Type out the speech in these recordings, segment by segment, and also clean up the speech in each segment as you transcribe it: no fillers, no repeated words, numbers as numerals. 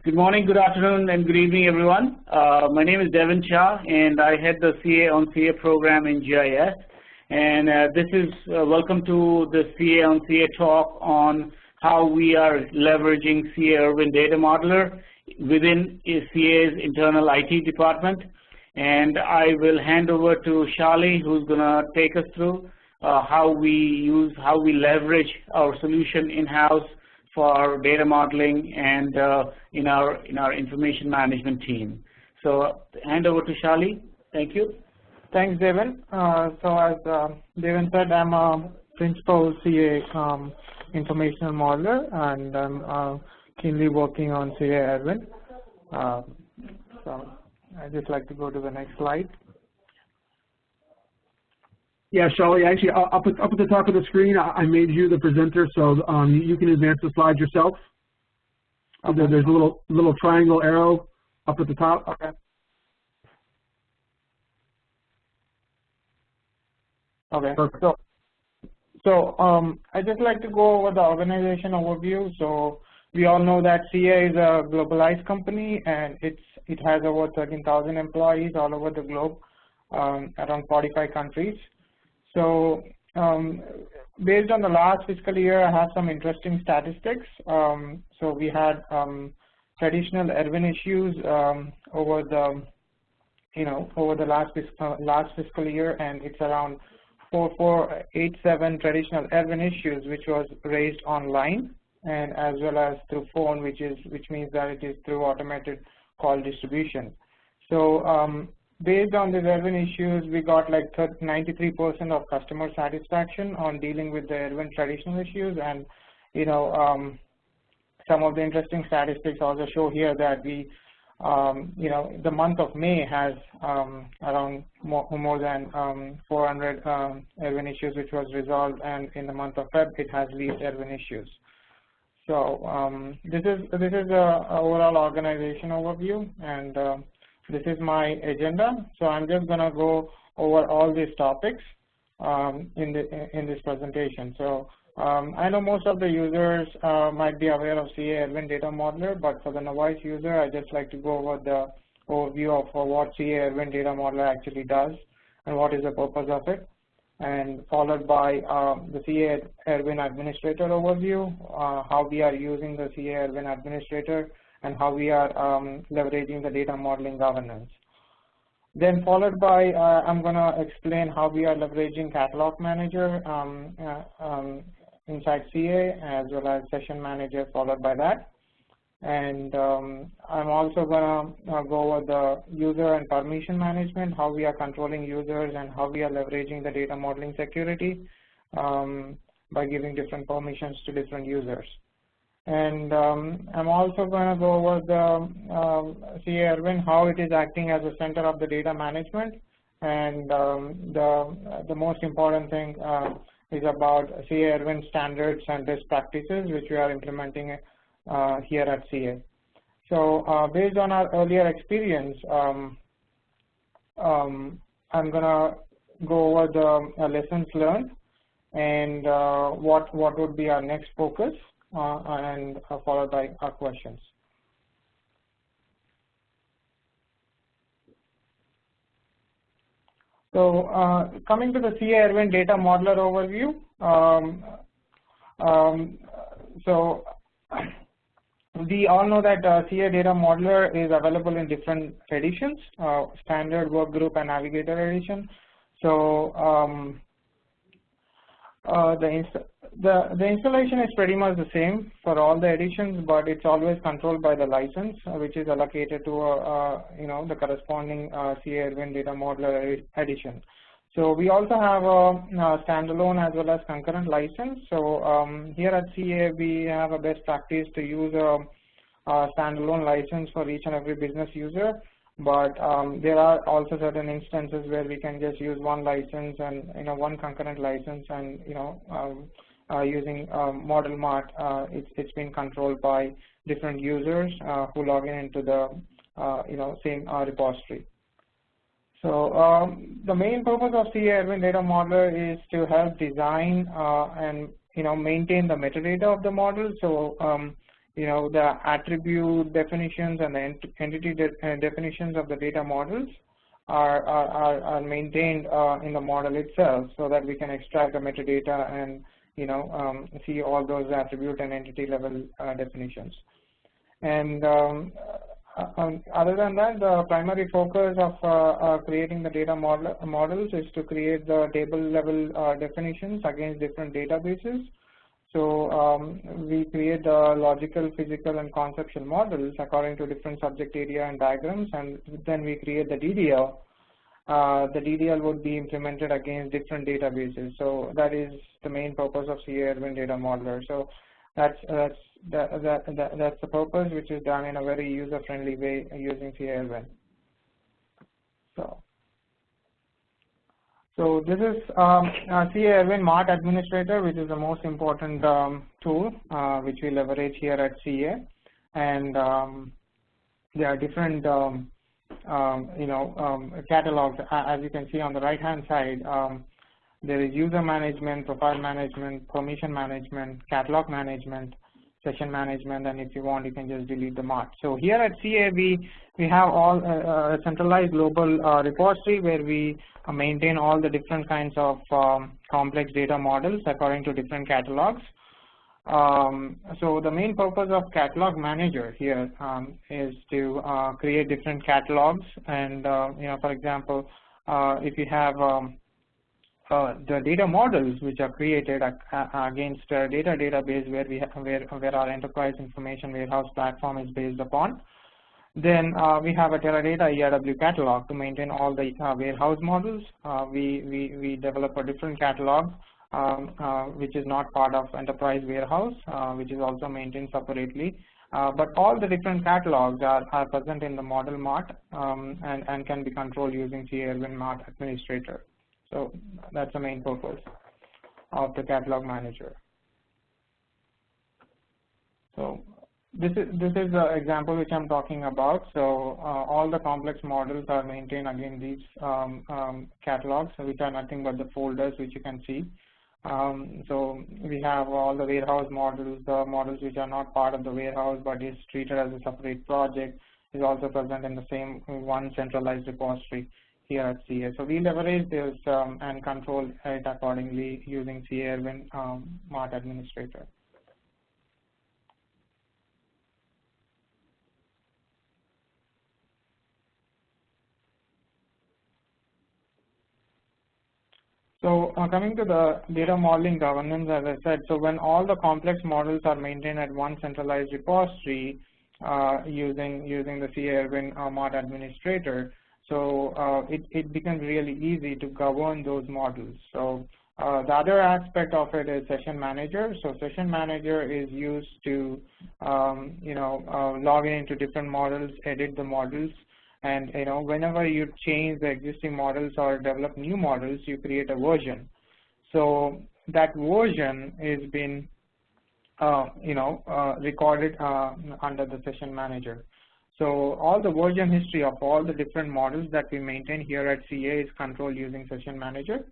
Good morning, good afternoon, and good evening, everyone. My name is Devin Shah, and I head the CA on CA program in GIS. And this is welcome to the CA on CA talk on how we are leveraging CA Erwin Data Modeler within CA's internal IT department. And I will hand over to Shali, who's going to take us through how we leverage our solution in-house for data modeling and in our information management team. So hand over to Shali. Thank you. Thanks, Devin. So as Devin said, I'm a principal CA informational modeler, and I'm keenly working on CA Erwin. So I'd just like to go to the next slide. Yeah, Shali, actually, up at the top of the screen, I made you the presenter, so you can advance the slides yourself. Okay. There's a little triangle arrow up at the top. Okay. Okay. Perfect. So I'd just like to go over the organization overview. So we all know that CA is a globalized company, and it has over 13,000 employees all over the globe, around 45 countries. So based on the last fiscal year, I have some interesting statistics. So we had traditional Erwin issues over the last fiscal year, and it's around 4487 traditional Erwin issues, which was raised online and as well as through phone, which means that it is through automated call distribution. So based on these Erwin issues, we got like 93% of customer satisfaction on dealing with the Erwin traditional issues, and some of the interesting statistics also show here that we, the month of May has around more than 400 Erwin issues which was resolved, and in the month of Feb it has least Erwin issues. So this is the overall organization overview, and this is my agenda. So I'm just going to go over all these topics in this presentation. So I know most of the users might be aware of CA Erwin Data Modeler, but for the novice user, I just like to go over the overview of what CA Erwin Data Modeler actually does and what is the purpose of it, and followed by the CA Erwin Administrator overview, how we are using the CA Erwin Administrator, and how we are leveraging the data modeling governance. Then followed by, I'm going to explain how we are leveraging Catalog Manager inside CA, as well as Session Manager followed by that. And I'm also going to go over the user and permission management, how we are controlling users and how we are leveraging the data modeling security by giving different permissions to different users. And I'm also going to go over the CA Erwin, how it is acting as a center of the data management, and the most important thing is about CA Erwin standards and best practices, which we are implementing here at CA. So based on our earlier experience, I'm going to go over the lessons learned and what would be our next focus, and followed by our questions. So coming to the CA Erwin Data Modeler overview, so we all know that CA Data Modeler is available in different editions, Standard, Workgroup, and Navigator edition. So the installation is pretty much the same for all the editions, but it's always controlled by the license, which is allocated to the corresponding CA Erwin Data Modeler edition. So we also have a standalone as well as concurrent license. So here at CA, we have a best practice to use a standalone license for each and every business user. But there are also certain instances where we can just use one license and one concurrent license, and using Model Mart, it's been controlled by different users who log into the same repository. So the main purpose of CA Erwin Data Modeler is to help design and maintain the metadata of the model. So the attribute definitions and the entity definitions of the data models are maintained in the model itself, so that we can extract the metadata and see all those attribute and entity level definitions. And other than that, the primary focus of creating the data models is to create the table level definitions against different databases. So we create the logical, physical, and conceptual models according to different subject area and diagrams, and then we create the DDL. The DDL would be implemented against different databases. So that is the main purpose of CA Erwin Data Modeler. So that's the purpose, which is done in a very user-friendly way using CA Erwin. So this is CA Erwin Mart Administrator, which is the most important tool which we leverage here at CA, and there are different catalogs. As you can see on the right-hand side, there is user management, profile management, permission management, catalog management, session management, and if you want, you can just delete the Mart. So here at CA, we have all a centralized global repository where we maintain all the different kinds of complex data models according to different catalogs. So the main purpose of catalog manager here is to create different catalogs, and for example, if you have the data models which are created against a database where our enterprise information warehouse platform is based upon, then we have a Teradata ERW catalog to maintain all the warehouse models. We develop a different catalog which is not part of enterprise warehouse, which is also maintained separately. But all the different catalogs are present in the model Mart and can be controlled using CA Erwin Mart Administrator. So that's the main purpose of the catalog manager. So this is the example which I'm talking about. So all the complex models are maintained again these catalogs, which are nothing but the folders which you can see. So we have all the warehouse models, the models which are not part of the warehouse but is treated as a separate project is also present in the same one centralized repository here at CA. So we leverage this and control it accordingly using CA Erwin Mart Administrator. So coming to the data modeling governance, as I said, so when all the complex models are maintained at one centralized repository using the CA Erwin Mart Administrator, so it becomes really easy to govern those models. So the other aspect of it is session manager. So session manager is used to log into different models, edit the models, and whenever you change the existing models or develop new models, you create a version. So that version is been recorded under the session manager. So all the version history of all the different models that we maintain here at CA is controlled using session manager,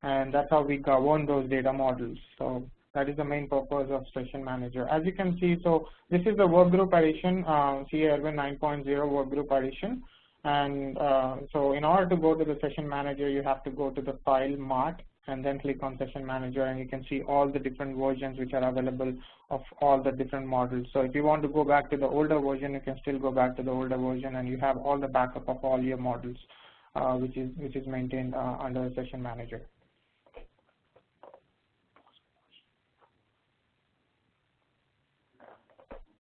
and that's how we govern those data models. So that is the main purpose of session manager. As you can see, so this is the workgroup edition, CA Erwin 9.0 workgroup edition. And so in order to go to the session manager, you have to go to the file Mart and then click on session manager, and you can see all the different versions which are available of all the different models. So if you want to go back to the older version, you can still go back to the older version, and you have all the backup of all your models which is maintained under the session manager.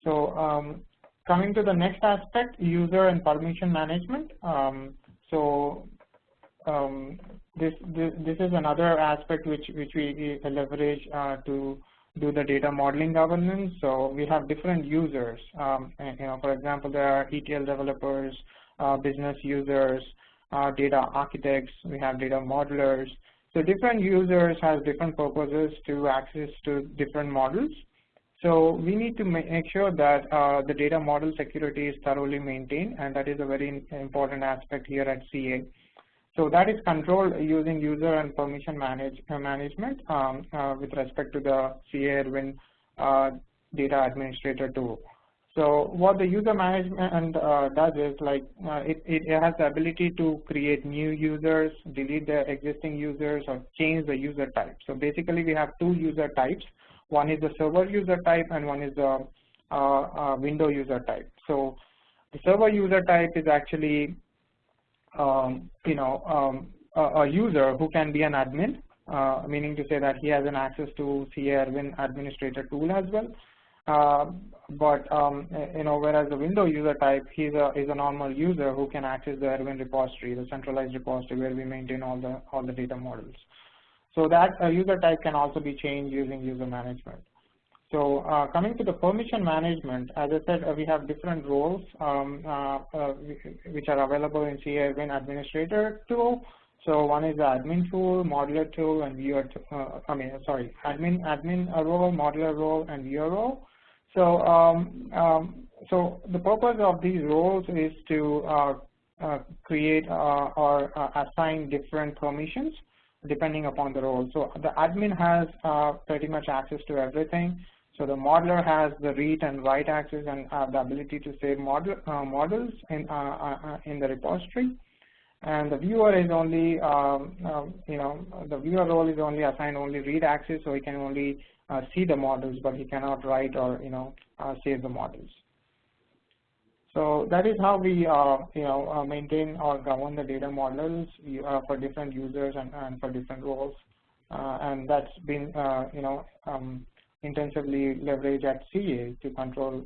So coming to the next aspect, user and permission management. This is another aspect which we leverage to do the data modeling governance. So we have different users. For example, there are ETL developers, business users, data architects. We have data modelers. So different users have different purposes to access to different models. So we need to make sure that the data model security is thoroughly maintained, and that is a very important aspect here at CA. So that is controlled using user and permission management with respect to the CA Erwin data administrator tool. So what the user management does is like it has the ability to create new users, delete the existing users, or change the user type. So basically we have two user types. One is the server user type and one is the window user type. So the server user type is actually a user who can be an admin, meaning to say that he has an access to CA Erwin administrator tool as well. Whereas the window user type, is a normal user who can access the Erwin repository, the centralized repository where we maintain all the data models. So that user type can also be changed using user management. So coming to the permission management, as I said, we have different roles which are available in CA Erwin administrator tool. So one is the admin tool, modular tool, and viewer. Admin role, modular role, and viewer role. So so the purpose of these roles is to create or assign different permissions depending upon the role. So the admin has pretty much access to everything. So the modeler has the read and write access and the ability to save models in the repository. And the viewer is only, the viewer role is only assigned only read access, so he can only see the models, but he cannot write or save the models. So that is how we maintain or govern the data models for different users and for different roles, and that's been intensively leveraged at CA to control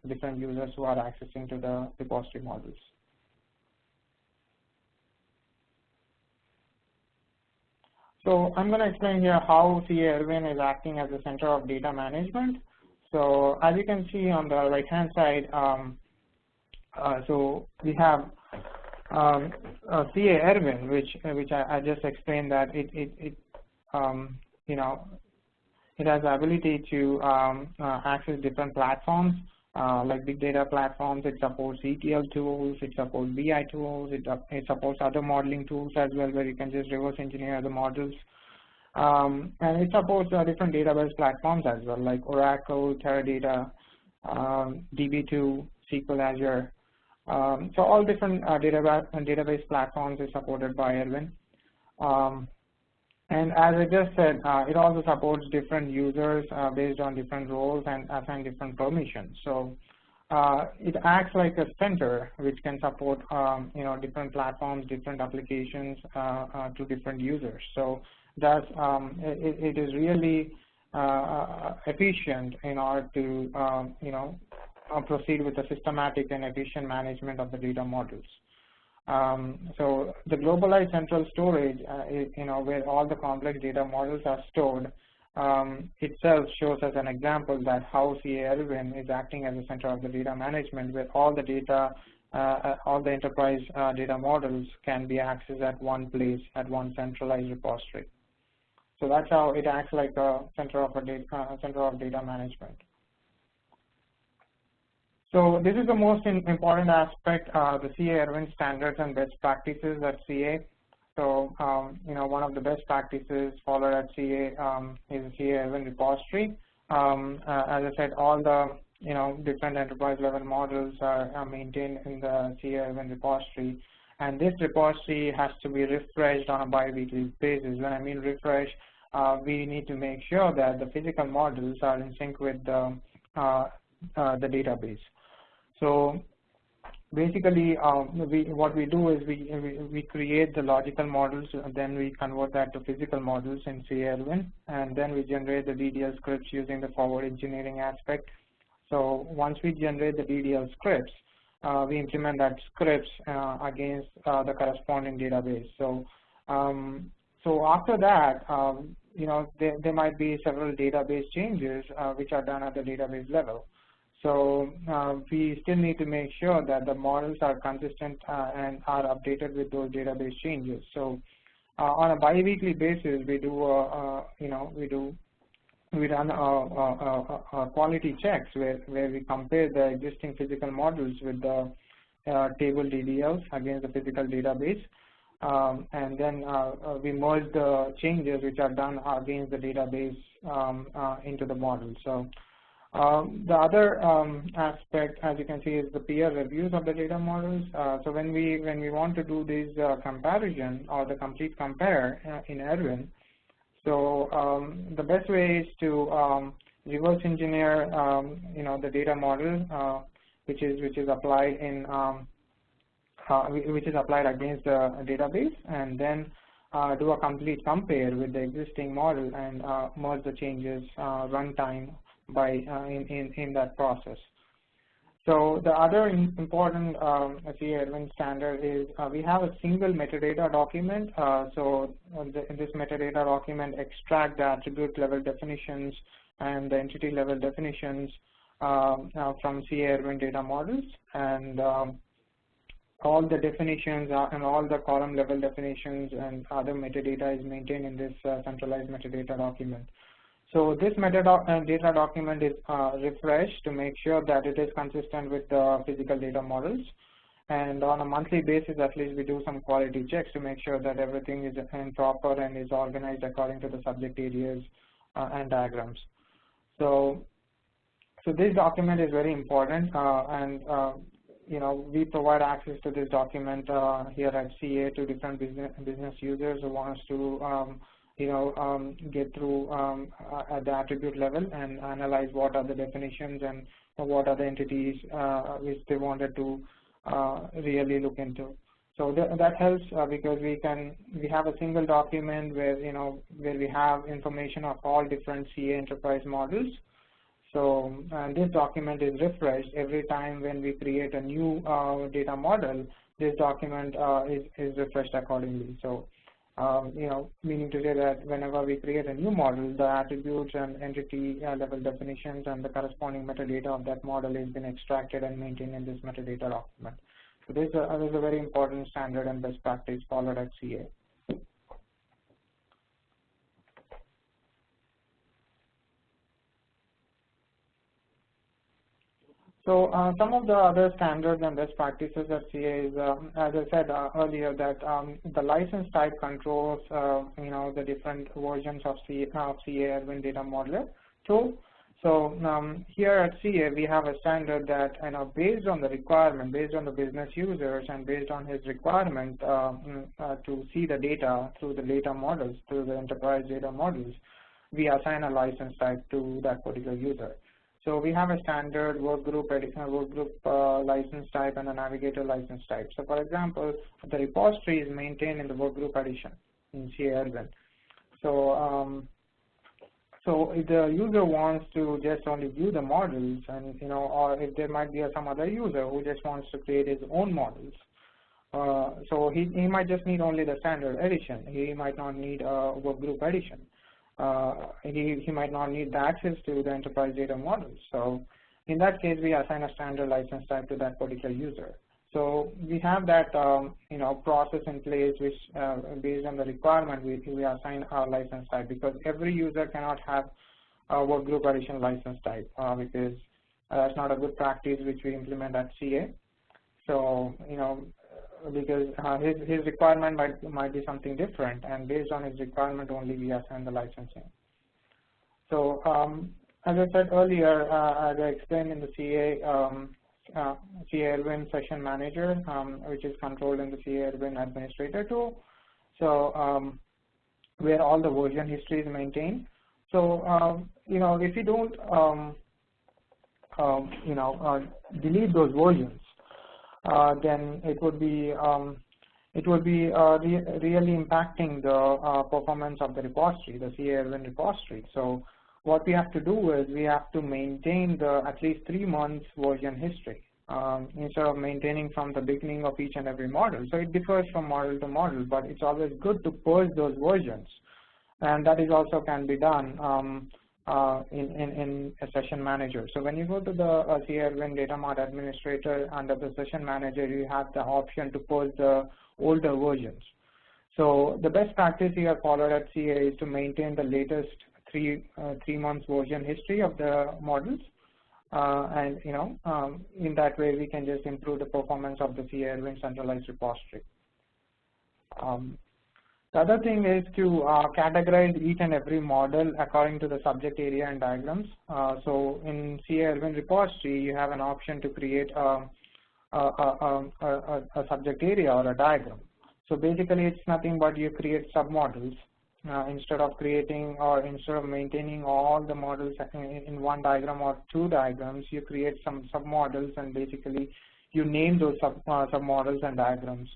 different users who are accessing to the repository models. So I'm going to explain here how CA Erwin is acting as a center of data management. So as you can see on the right-hand side, so we have CA Erwin, which I just explained that it has the ability to access different platforms like big data platforms. It supports ETL tools, it supports BI tools, it supports other modeling tools as well, where you can just reverse engineer the models. And it supports different database platforms as well, like Oracle, Teradata, DB2, SQL Azure. So all different database platforms is supported by Erwin. And as I just said, it also supports different users based on different roles and assign different permissions. So it acts like a center which can support different platforms, different applications to different users. So that's it is really efficient in order to proceed with the systematic and efficient management of the data models. So the globalized central storage, where all the complex data models are stored, itself shows as an example that how CA Erwin is acting as a center of the data management, where all the data, all the enterprise data models can be accessed at one place, at one centralized repository. So that's how it acts like a center of data management. So this is the most important aspect, the CA Erwin standards and best practices at CA. So one of the best practices followed at CA is the CA Erwin repository. As I said, all the different enterprise level models are maintained in the CA Erwin repository, and this repository has to be refreshed on a bi-weekly basis. When I mean refresh, we need to make sure that the physical models are in sync with the database. So basically, what we do is we create the logical models, and then we convert that to physical models in CA Erwin, and then we generate the DDL scripts using the forward engineering aspect. So once we generate the DDL scripts, we implement that scripts against the corresponding database. So so after that, there might be several database changes which are done at the database level. So we still need to make sure that the models are consistent and are updated with those database changes. So on a bi-weekly basis, we do we run quality checks where we compare the existing physical models with the table DDLs against the physical database, and then we merge the changes which are done against the database into the model. So The other aspect, as you can see, is the peer reviews of the data models. So when we want to do this comparison or the complete compare in Erwin, so the best way is to reverse engineer, the data model, which is applied in which is applied against the database, and then do a complete compare with the existing model and merge the changes runtime by in that process. So the other important Erwin standard is we have a single metadata document. This metadata document extract the attribute level definitions and the entity level definitions from Erwin data models, and all the definitions and all the column level definitions and other metadata is maintained in this centralized metadata document. So this metadata document is refreshed to make sure that it is consistent with the physical data models. And on a monthly basis, at least, we do some quality checks to make sure that everything is proper and is organized according to the subject areas and diagrams. So this document is very important, and we provide access to this document here at CA to different business users who wants to get through at the attribute level and analyze what are the definitions and what are the entities which they wanted to really look into. So that helps because we have a single document where where we have information of all different CA enterprise models. So this document is refreshed every time when we create a new data model. This document is refreshed accordingly. So meaning to say that whenever we create a new model, the attributes and entity level definitions and the corresponding metadata of that model has been extracted and maintained in this metadata document. So this is a very important standard and best practice followed at CA. So some of the other standards and best practices at CA is, as I said earlier, that the license type controls, the different versions of CA Erwin Data Modeler tool. So here at CA, we have a standard that, based on the requirement, based on the business users, and based on his requirement to see the data through the data models, through the enterprise data models, we assign a license type to that particular user. So we have a standard workgroup license type and a navigator license type. So for example, the repository is maintained in the workgroup edition in CA Erwin. So so if the user wants to just only view the models, and or if there might be some other user who just wants to create his own models, so he might just need only the standard edition. He might not need a workgroup edition. He might not need the access to the enterprise data models. So in that case, we assign a standard license type to that particular user. So we have that process in place, which based on the requirement, we assign our license type, because every user cannot have a workgroup edition license type because that's not a good practice which we implement at CA. So because his requirement might be something different, and based on his requirement only we assign the licensing. So as I said earlier, as I explained in the CA Erwin Session Manager, which is controlled in the CA Erwin Administrator tool, so where all the version history is maintained. So if you don't delete those versions, then it would be really impacting the performance of the repository, the CA Erwin repository. So what we have to do is we have to maintain the at least 3 months version history instead of maintaining from the beginning of each and every model. So it differs from model to model, but it's always good to purge those versions, and that is also can be done in a session manager. So when you go to the CA Erwin Data Mart Administrator, under the session manager, you have the option to purge the older versions. So the best practice here followed at CA is to maintain the latest 3 months version history of the models, and in that way we can just improve the performance of the CA Erwin centralized repository. The other thing is to categorize each and every model according to the subject area and diagrams. So in CA Erwin repository, you have an option to create a subject area or a diagram. So basically, it's nothing but you create submodels. Instead of creating or instead of maintaining all the models in one diagram or two diagrams, you create some submodels, and basically you name those submodels and diagrams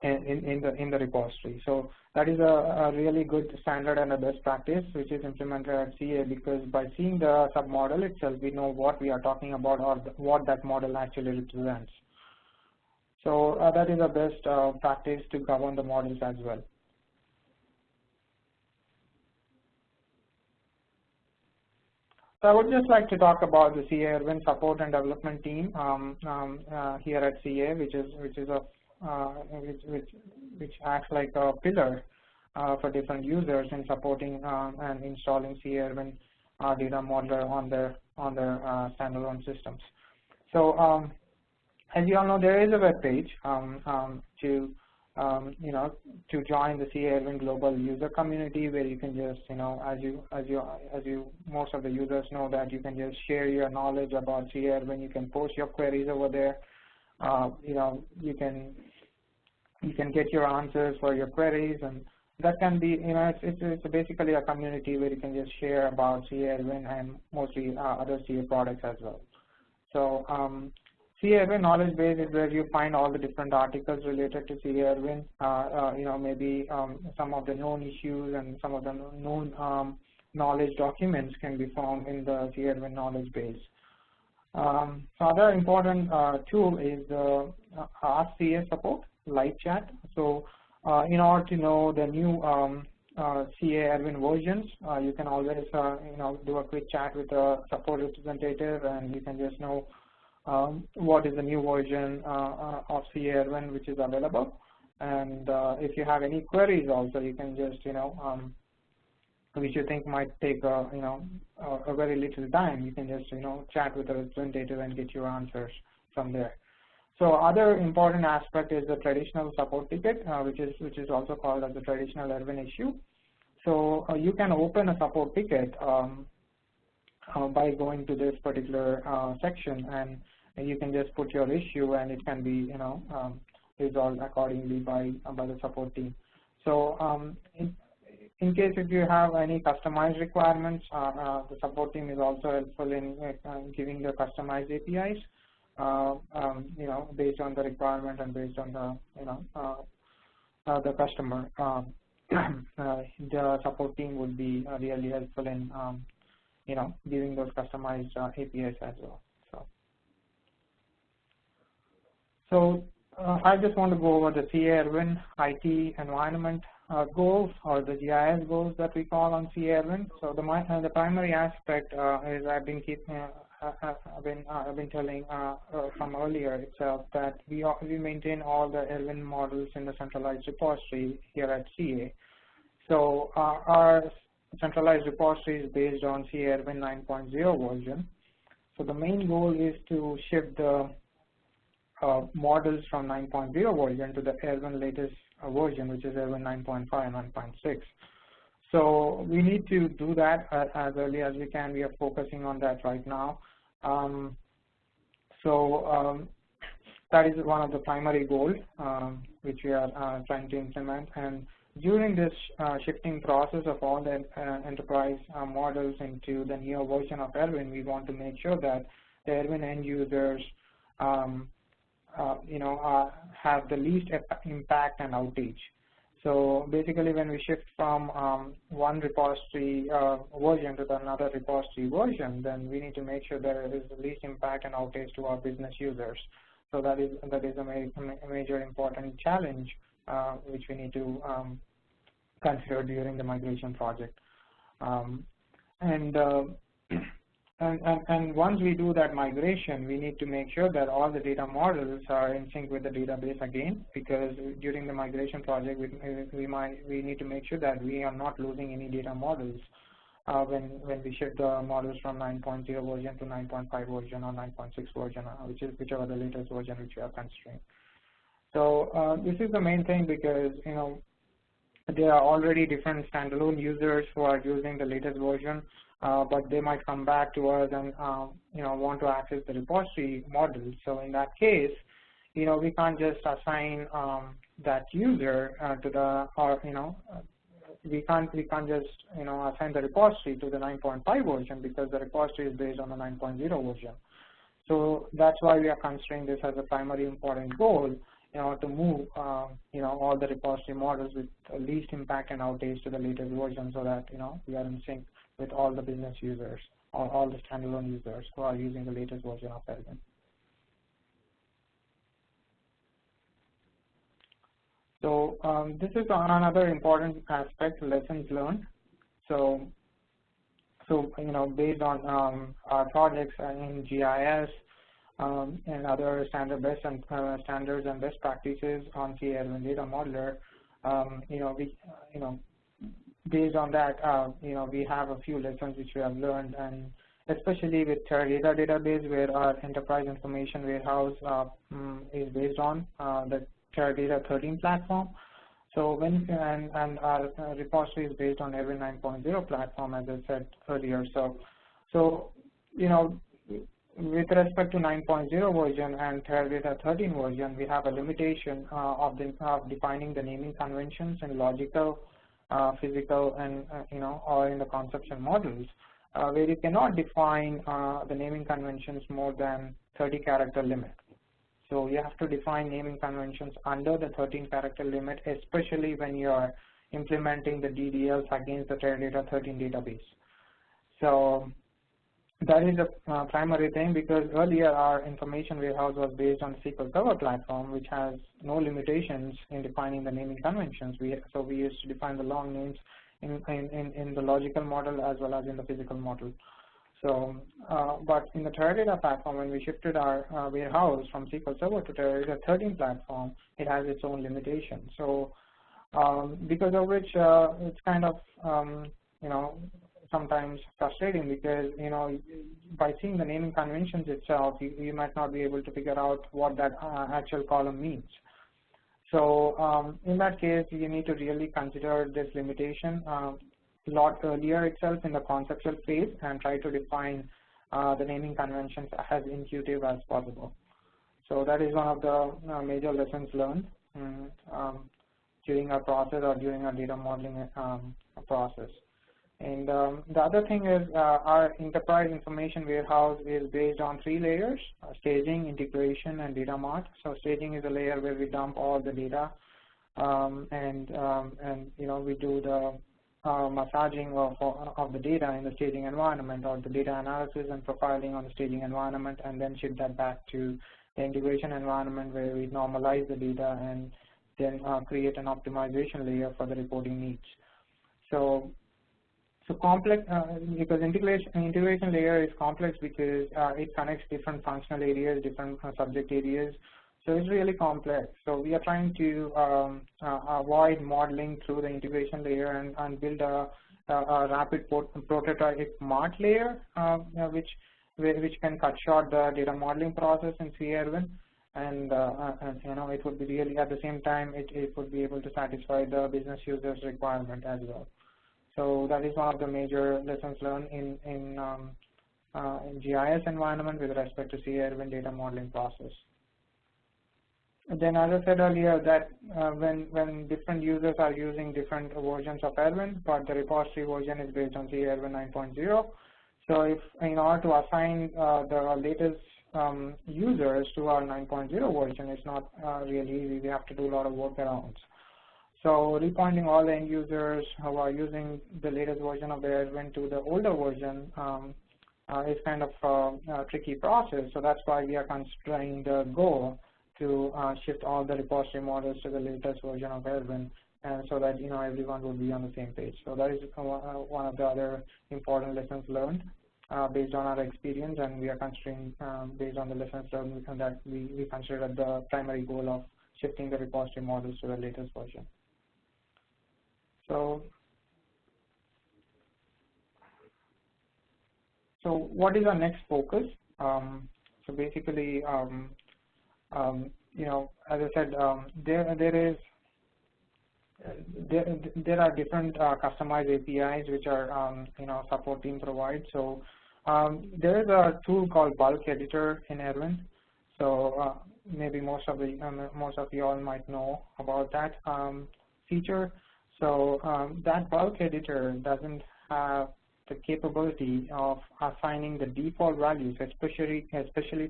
in the repository. So that is a really good standard and a best practice which is implemented at CA, because by seeing the submodel itself, we know what we are talking about or what that model actually represents. So that is the best practice to govern the models as well. So I would just like to talk about the CA Erwin support and development team here at CA, which acts like a pillar for different users in supporting and installing CA Erwin data modeler on their standalone systems. So as you all know, there is a web page to join the CA Erwin global user community, where you can just, as most of the users know, that you can just share your knowledge about CA Erwin. You can post your queries over there. You can get your answers for your queries, and that can be, it's basically a community where you can just share about CA Erwin and mostly other CA products as well. So CA Erwin knowledge base is where you find all the different articles related to CA Erwin. Maybe some of the known issues and some of the known knowledge documents can be found in the CA Erwin knowledge base. So other important tool is the Ask CA support live chat. So in order to know the new CA Erwin versions, you can always do a quick chat with a support representative, and you can just know what is the new version of CA Erwin which is available. And if you have any queries also, you can just which you think might take a very little time, you can just chat with the representative and get your answers from there. So other important aspect is the traditional support ticket, which is also called as the traditional Erwin issue. So you can open a support ticket by going to this particular section, and you can just put your issue, and it can be resolved accordingly by the support team. So in case if you have any customized requirements, the support team is also helpful in giving the customized APIs, based on the requirement and based on the customer. The support team would be really helpful in giving those customized APIs as well. So I just want to go over the CA Erwin IT environment goals, or the GIS goals that we call on CA Erwin. So the primary aspect is I've been telling from earlier itself that we maintain all the Erwin models in the centralized repository here at CA. So our centralized repository is based on CA Erwin 9.0 version. So the main goal is to shift the models from 9.0 version to the Erwin latest version, which is Erwin 9.5 and 9.6. So we need to do that as early as we can. We are focusing on that right now. That is one of the primary goals which we are trying to implement. And during this shifting process of all the enterprise models into the newer version of Erwin, we want to make sure that the Erwin end users have the least impact and outage. So basically, when we shift from one repository version to another repository version, then we need to make sure there is the least impact and outage to our business users. So that is a major important challenge which we need to consider during the migration project. And once we do that migration, we need to make sure that all the data models are in sync with the database again, because during the migration project, we need to make sure that we are not losing any data models when we shift the models from 9.0 version to 9.5 version or 9.6 version, whichever the latest version which we are considering. So this is the main thing, because there are already different standalone users who are using the latest version, but they might come back to us and want to access the repository model. So in that case, we can't just assign that user to the, or we can't just assign the repository to the 9.5 version, because the repository is based on the 9.0 version. So that's why we are considering this as a primary important goal, to move all the repository models with least impact and outage to the latest version, so that we are in sync with all the business users or all the standalone users who are using the latest version of Erwin. So this is another important aspect, lessons learned. So based on our projects in GIS and other standards and best practices on CA Erwin Data Modeler, based on that, we have a few lessons which we have learned, and especially with Teradata database, where our enterprise information warehouse is based on the Teradata 13 platform. So and our repository is based on Erwin 9.0 platform, as I said earlier. So with respect to 9.0 version and Teradata 13 version, we have a limitation of defining the naming conventions in logical, physical, and or in the conception models, where you cannot define the naming conventions more than 30-character limit. So you have to define naming conventions under the 13-character limit, especially when you are implementing the DDLs against the Teradata 13 database. So that is the primary thing, because earlier our information warehouse was based on SQL Server platform, which has no limitations in defining the naming conventions. So we used to define the long names in the logical model as well as in the physical model. So, but in the Teradata platform, when we shifted our warehouse from SQL Server to Teradata 13 platform, it has its own limitations. So, because of which it's kind of sometimes frustrating, because by seeing the naming conventions itself, you might not be able to figure out what that actual column means. So in that case, you need to really consider this limitation a lot earlier itself in the conceptual phase, and try to define the naming conventions as intuitive as possible. So that is one of the major lessons learned during our process, or during our data modeling process. And the other thing is our enterprise information warehouse is based on 3 layers: staging, integration, and data mart. So staging is a layer where we dump all the data, and we do the massaging of the data in the staging environment, or the data analysis and profiling on the staging environment, and then ship that back to the integration environment, where we normalize the data and then create an optimization layer for the reporting needs. So complex, because integration layer is complex, because it connects different functional areas, different subject areas. So it's really complex. So we are trying to avoid modeling through the integration layer, and build a rapid prototype Mart layer, which can cut short the data modeling process in CA Erwin. And it would be really, at the same time, it would be able to satisfy the business users' requirement as well. So that is one of the major lessons learned in GIS environment with respect to CA Erwin data modeling process. And then, as I said earlier, that when different users are using different versions of Erwin, but the repository version is based on CA Erwin 9.0. So if in order to assign the latest users to our 9.0 version, it's not really easy. We have to do a lot of workarounds. So repointing all the end users who are using the latest version of the Erwin to the older version is kind of a tricky process. So that's why we are considering the goal to shift all the repository models to the latest version of Erwin, and so that everyone will be on the same page. So that is one of the other important lessons learned based on our experience, and we are considering based on the lessons learned that we consider the primary goal of shifting the repository models to the latest version. So what is our next focus? So basically, as I said, there are different customized APIs which are support team provides. So there is a tool called bulk editor in Erwin. So maybe most of you all might know about that feature. So that bulk editor doesn't have the capability of assigning the default values, especially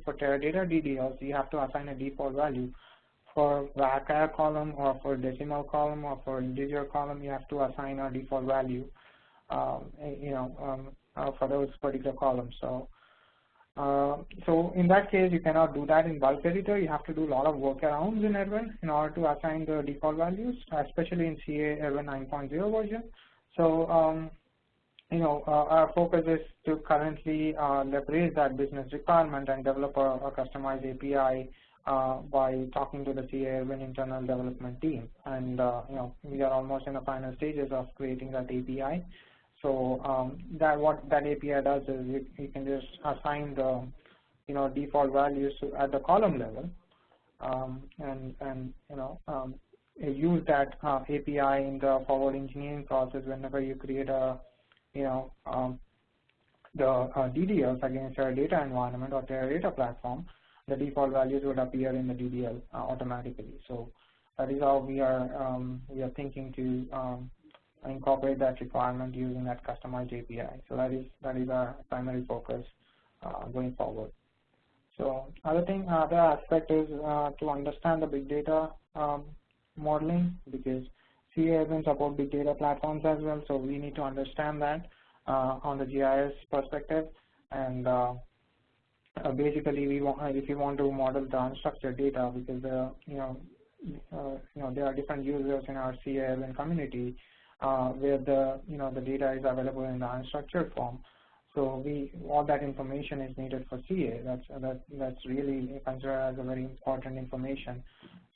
for Teradata DDLs. You have to assign a default value. For varchar column or for decimal column or for integer column, you have to assign a default value, for those particular columns. So, so in that case, you cannot do that in bulk editor. You have to do a lot of workarounds in Erwin in order to assign the default values, especially in CA Erwin 9.0 version. So, our focus is to currently leverage that business requirement and develop a customized API by talking to the CA Erwin internal development team. And we are almost in the final stages of creating that API. So what that API does is you can just assign the default values at the column level, and use that API in the forward engineering process whenever you create a the DDLs against your data environment or your data platform. The default values would appear in the DDL automatically. So that is how we are thinking to incorporate that requirement using that customized API. So that is our primary focus going forward. So other aspect is to understand the big data modeling, because CA Erwin support big data platforms as well. So we need to understand that on the GIS perspective. And basically, if you want to model the unstructured data, because there are different users in our CA Erwin community where the data is available in the unstructured form. So all that information is needed for CA. That's really considered as a very important information.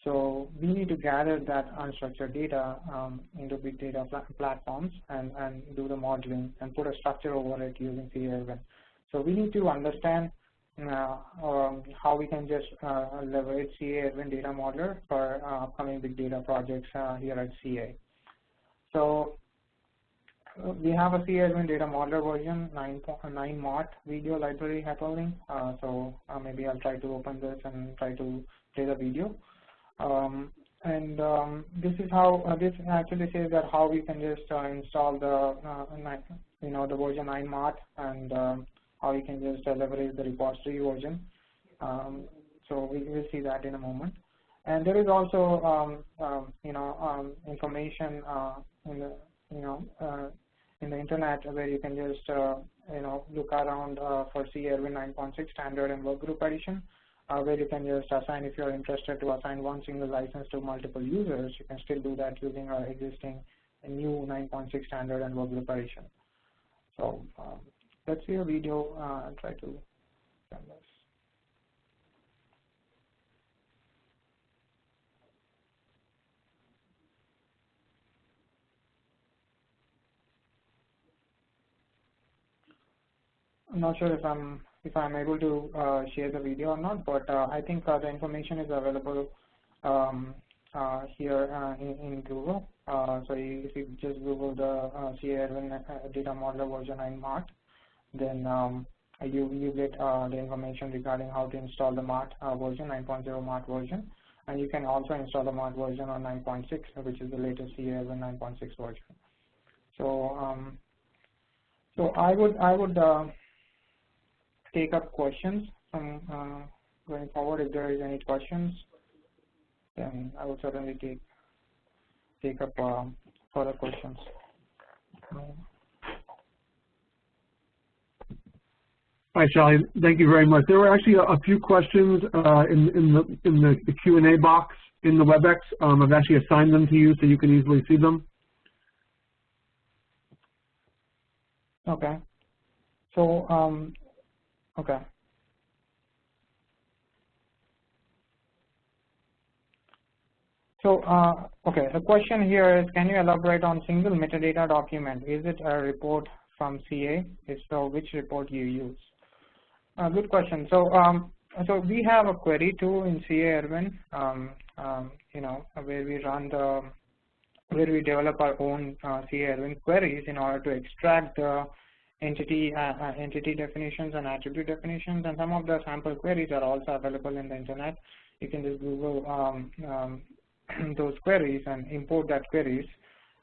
So we need to gather that unstructured data into big data platforms and do the modeling and put a structure over it using CA Erwin. So we need to understand how we can just leverage CA Erwin data modeler for upcoming big data projects here at CA. So we have a CA Erwin data modeler version 9 Mart video library hyperlink. So maybe I'll try to open this and try to play the video. This is how this actually says that how we can just install the the version 9 Mart, and how you can just leverage the repository version. So we will see that in a moment. And there is also information in the internet where you can just look around for CA Erwin 9.6 standard and Workgroup edition, where you can just assign, if you're interested to assign one single license to multiple users, you can still do that using our existing new 9.6 standard and Workgroup edition. So let's see a video and try to run this. I'm not sure if I'm able to share the video or not, but I think the information is available here in Google. So if you just Google the CA Erwin data modeler version 9 Mart, then you get the information regarding how to install the Mart version, 9.0 Mart version, and you can also install the Mart version on 9.6, which is the latest CA Erwin 9.6 version. So so I would take up questions from going forward. If there is any questions, then I will certainly take up further questions. Hi, Shali. Thank you very much. There were actually a few questions in the Q&A box in the WebEx. I've actually assigned them to you so you can easily see them. Okay. So okay. So okay, the question here is, can you elaborate on single metadata document? Is it a report from CA? If so, which report you use? Good question. So So we have a query tool in CA Erwin, where we run where we develop our own CA Erwin queries in order to extract the entity definitions and attribute definitions, and some of the sample queries are also available in the internet. You can just Google those queries and import that queries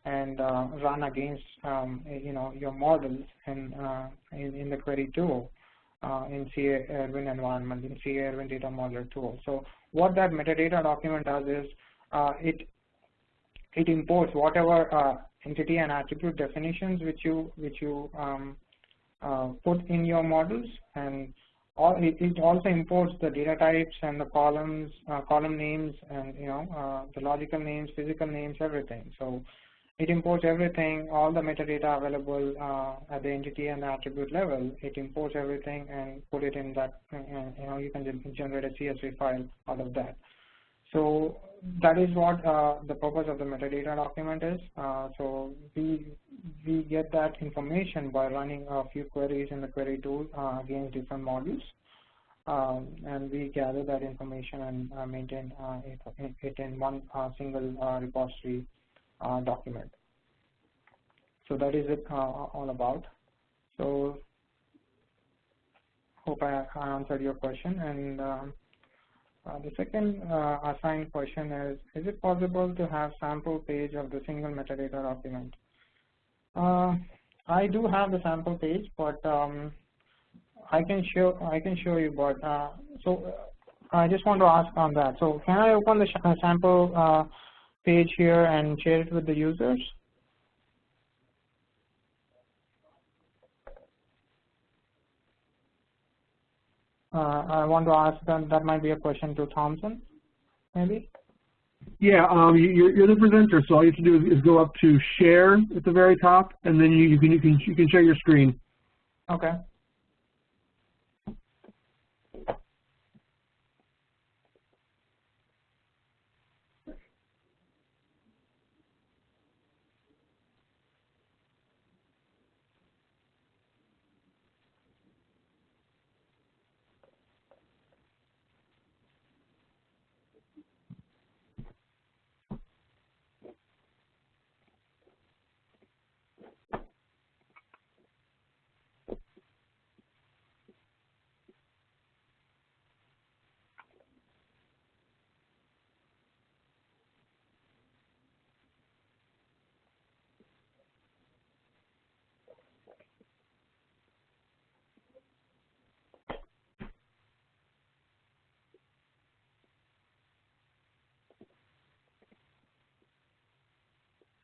and run against your models in the query tool in CA Erwin environment, in CA Erwin data modeler tool. So what that metadata document does is it imports whatever entity and attribute definitions which you put in your models, and it also imports the data types and the columns, column names, and the logical names, physical names, everything. So it imports everything, all the metadata available at the entity and the attribute level. It imports everything and put it in that. You can generate a CSV file out of that. So that is what the purpose of the metadata document is. So we get that information by running a few queries in the query tool against different models, and we gather that information and maintain it in one single repository document. So that is it all about. So hope I answered your question. And the second assigned question is it possible to have sample page of the single metadata document? I do have the sample page, but I can show you. But so I just want to ask on that. So can I open the sample page here and share it with the users? I want to ask them. That might be a question to Thompson, maybe. Yeah, you're the presenter, so all you have to do is go up to Share at the very top, and then you can share your screen. Okay.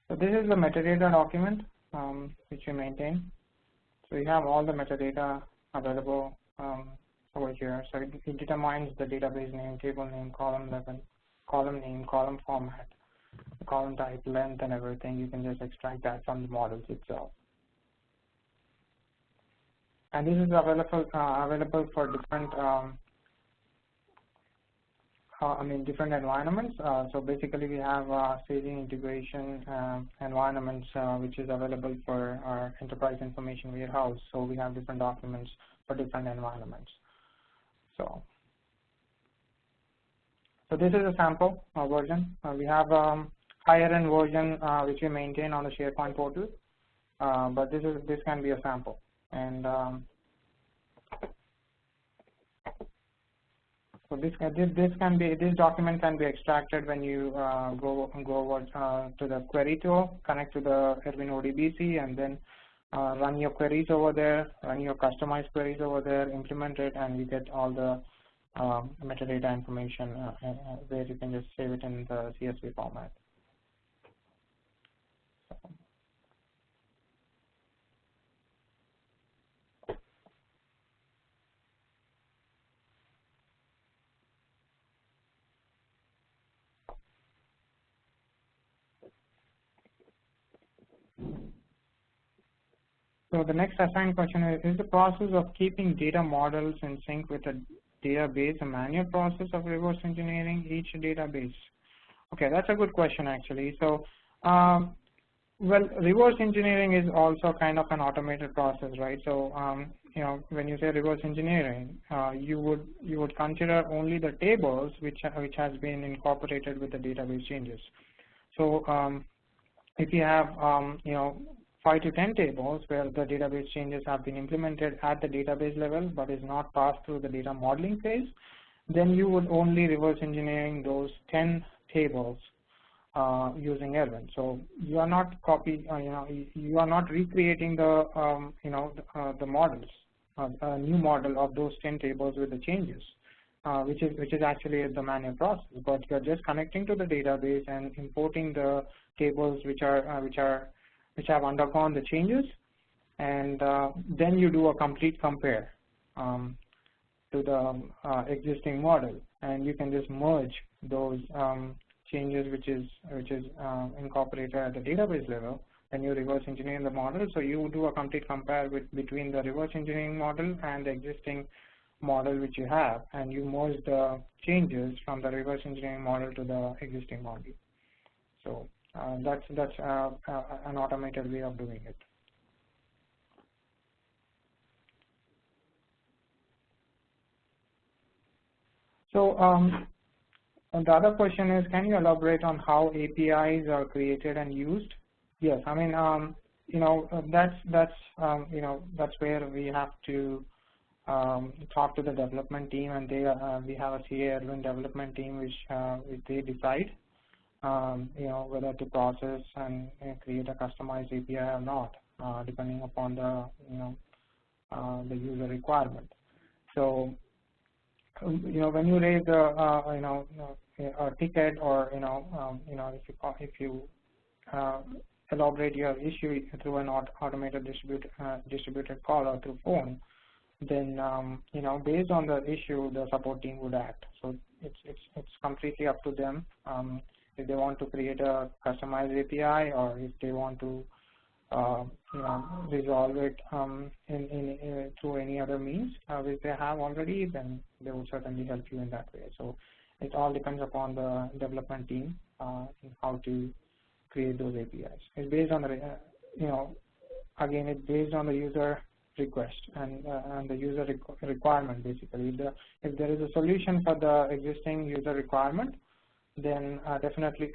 So this is the metadata document which you maintain. So you have all the metadata available over here. So it determines the database name, table name, column level, column name, column format, the column type, length, and everything. You can just extract that from the models itself. And this is available for different different environments. So basically we have staging integration environments which is available for our enterprise information warehouse. So we have different documents for different environments. So this is a sample version. We have a higher end version which we maintain on the SharePoint portal, but this can be a sample. And so this document can be extracted when you go over to the query tool, connect to the Erwin ODBC, and then run your queries over there, run your customized queries over there, implement it, and you get all the metadata information where you can just save it in the CSV format. So the next assigned question is the process of keeping data models in sync with a database a manual process of reverse engineering each database? Okay, that's a good question actually. So, well, reverse engineering is also kind of an automated process, right? So when you say reverse engineering, you would consider only the tables which has been incorporated with the database changes. So if you have 5 to 10 tables where the database changes have been implemented at the database level but is not passed through the data modeling phase, then you would only reverse engineering those 10 tables using Erwin. So you are not you are not recreating the the models, a new model of those 10 tables with the changes, which is actually the manual process. But you are just connecting to the database and importing the tables which have undergone the changes, and then you do a complete compare to the existing model, and you can just merge those changes which is incorporated at the database level, and you reverse engineer the model. So you do a complete compare between the reverse engineering model and the existing model which you have, and you merge the changes from the reverse engineering model to the existing model. So that's an automated way of doing it. So the other question is, can you elaborate on how APIs are created and used? Yes, I mean, that's where we have to talk to the development team, and we have a CA Erwin development team which they decide whether to process and create a customized API or not, depending upon the the user requirement. So when you raise a ticket, or if you elaborate your issue through an automated distributed call or through phone, then based on the issue, the support team would act. So it's completely up to them if they want to create a customized API, or if they want to resolve it through any other means which they have already, then they will certainly help you in that way. So it all depends upon the development team how to create those APIs. It's based on the again, it's based on the user request and the user requirement, basically. If there is a solution for the existing user requirement, then definitely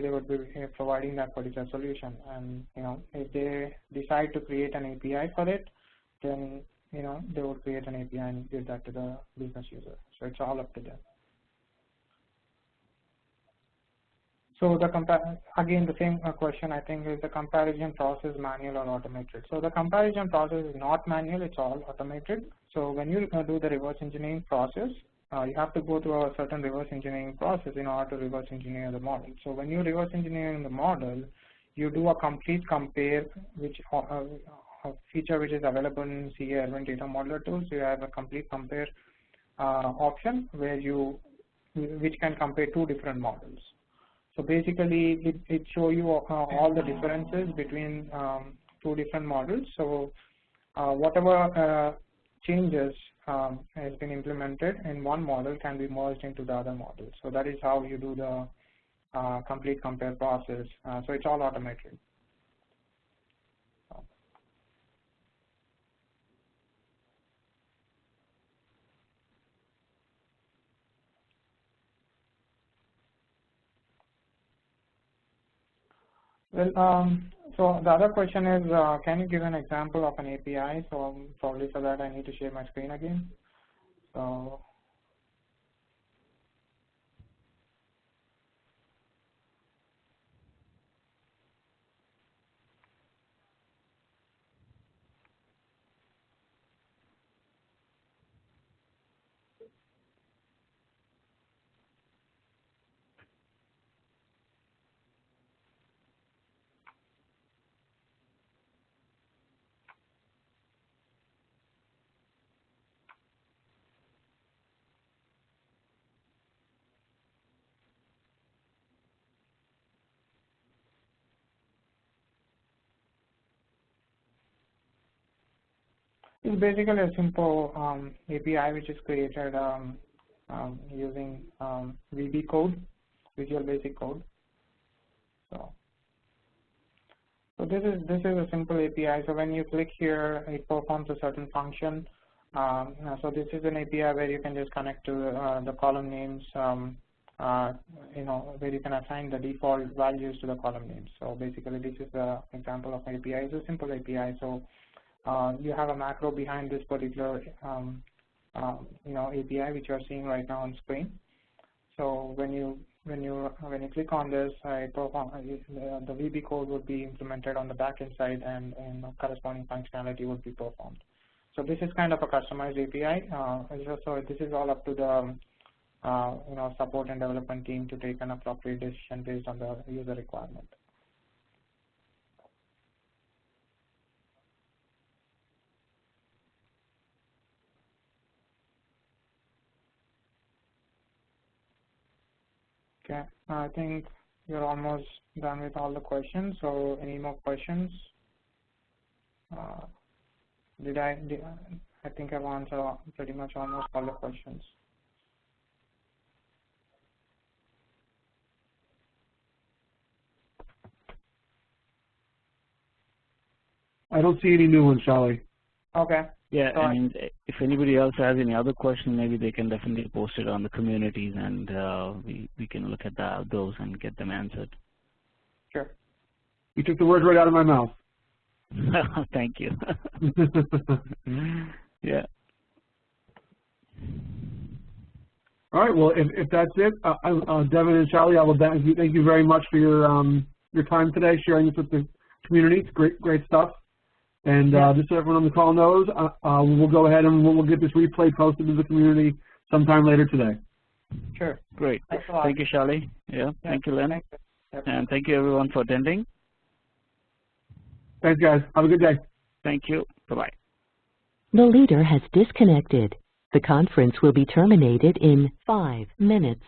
they would be providing that particular solution. And if they decide to create an API for it, then they will create an API and give that to the business user. So it's all up to them. So again, the same question, I think, is the comparison process manual or automated? So the comparison process is not manual, it's all automated. So when you do the reverse engineering process, you have to go through a certain reverse engineering process in order to reverse engineer the model. So when you reverse engineer the model, you do a complete compare, which a feature which is available in CA Erwin Data Modeler tools. You have a complete compare option which can compare 2 different models. So basically, it shows you all the differences between 2 different models. So whatever changes has been implemented in one model can be merged into the other model. So that is how you do the complete compare process. So it's all automated. Well, so the other question is, can you give an example of an API? So probably for that I need to share my screen again. So it's basically a simple API which is created using VB code, Visual Basic Code. So So this is a simple API. So when you click here, it performs a certain function. So this is an API where you can just connect to the column names, where you can assign the default values to the column names. So basically, this is an example of API. It's a simple API. So you have a macro behind this particular API which you are seeing right now on screen. So when you click on this, the VB code would be implemented on the backend side, and corresponding functionality would be performed. So this is kind of a customized API. So this is all up to the support and development team to take an appropriate decision based on the user requirement. Okay, I think you're almost done with all the questions. So any more questions? I think I've answered pretty much almost all the questions. I don't see any new ones, Shali. Okay. Yeah, and if anybody else has any other questions, maybe they can definitely post it on the communities, and we can look at those and get them answered. Sure. You took the words right out of my mouth. Thank you. Yeah. All right. Well, if that's it, Devin and Shali, I will thank you very much for your time today, sharing this with the community. It's great stuff. And just so everyone on the call knows, we'll go ahead and we'll get this replay posted to the community sometime later today. Sure. Great. Thank you, Shali. Yeah. Thank you, Lynn. Thank you. Yep. And thank you, everyone, for attending. Thanks, guys. Have a good day. Thank you. Bye-bye. The leader has disconnected. The conference will be terminated in 5 minutes.